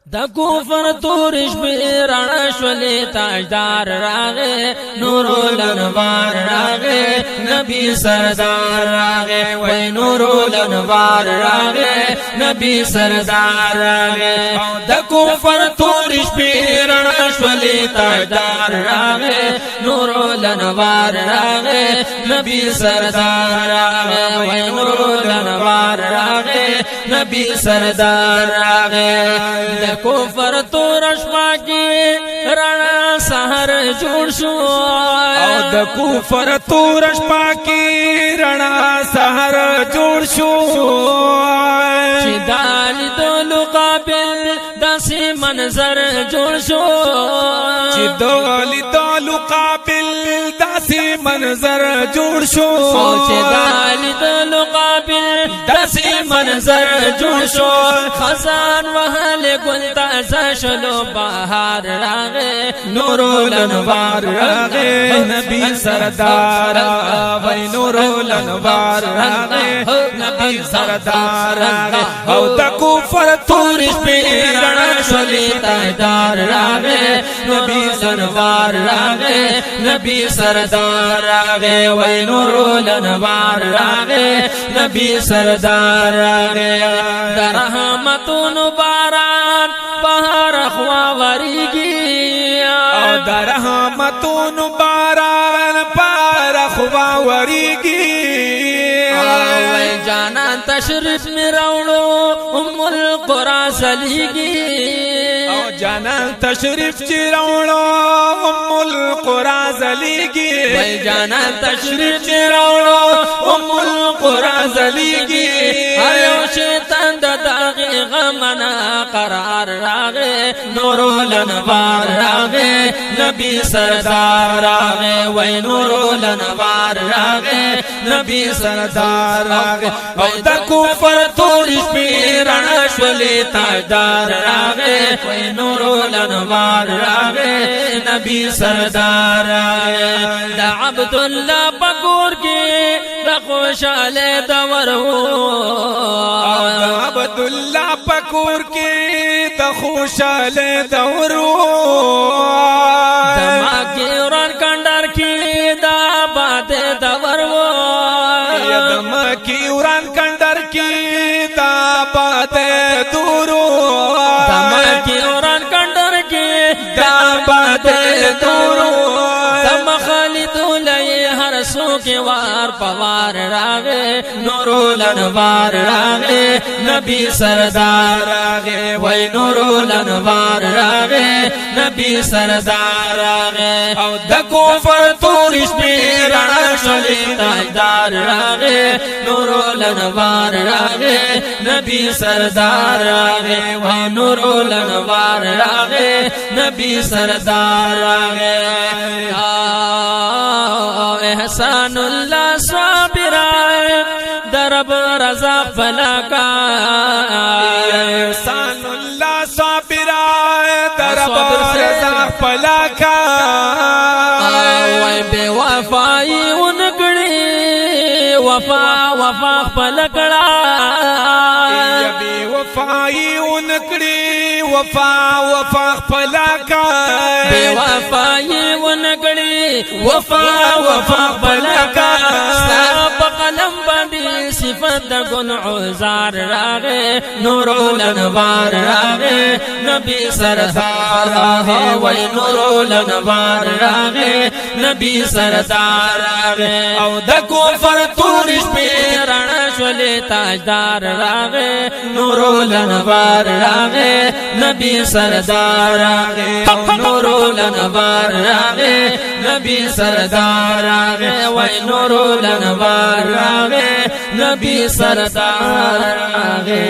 دا کفر تورش بیران شولی تاجدار راغے نور الانوار راغے نبی سردار راغے وی نور الانوار راغے نبی سردار راغے دا کفر تورش بیران شولی تاجدار راغے نور الانوار راغے نبی سردار راغے وی نور الانوار راغے نبی سردار راغے کفر تورش پاکی رانا سحر جوڑ شو او د کفر تورش پاکی رانا سحر جوڑ شو چی دالی دولو قابل داسی منظر جوڑ شو چی دالی دولو قابل داسی منظر جوڑ شو چی دالی دولو قابل داسی منظر جوڑ شو خزان وحل گل تازہ شلو بہار راغے نور الانوار راغے نبی سردار وی نور الانوار راغے نبی سردار راغے او دا کفر تورش بیرنا شولی تاجدار راغے نبی سردار راغے نبی سردار راغے وی نور الانوار راغے نبی سردار راغے در رحمتون باران بہار خوا وریگی او در رحمتون باران بہار خوا وریگی وی جانان تشریف میں روڑو ام القرآن سلیگی او جانان تشریف چی روڑو ام القرآن زلیگی وی جانان تشریف چی روڑو ام القرآن زلیگی ہریو شیطان دا داغی غمنا قرار راغے نور الانوار راغے نبی سردار راغے وی نور الانوار راغے نبی سردار راغے او دا کفر تورش بیران شولی تاجدار راغے وی نور الانوار راغے نبی سردار راغے دا عبداللہ پکور کی دا خوشحال دورو عبداللہ پکور کی دا خوشحال دورو دما کی وران کندر کی دا باد دورو دما کی وران کندر کی دا باد دورو دما کی وران کندر کی دا باد دورو دما خالد لئی ہر سو کے وار پوار راغے نور الانوار راغے نبی سردار راغے وی نور الانوار راغے نبی سردار راغے او دا کفر تورش بیران شولی تاجدار راغے نور الانوار راغے نبی سردار راغے وی نور الانوار راغے نبی سردار راغے احسان اللہ صابر درب رضا فلاکا احسان اللہ صابر درب رضا فلاکا وی بے وفائی انگڑی وفا فلکڑا بے وفائی انکڑی وفا فلاکا بے وفائی انگڑی وفا فلکا ساب قلم بندی صفت گن عزار راغے نور الانوار راغے نبی سردار راغے وی نور الانوار راغے نبی سردار راغے او دا کفر تورش بیران شولی تاجدار راغے نور الانوار راغے نبی سردار راغے نور الانوار راغے نبی سردار راغے وی نور الانوار راغے نبی سردار راغے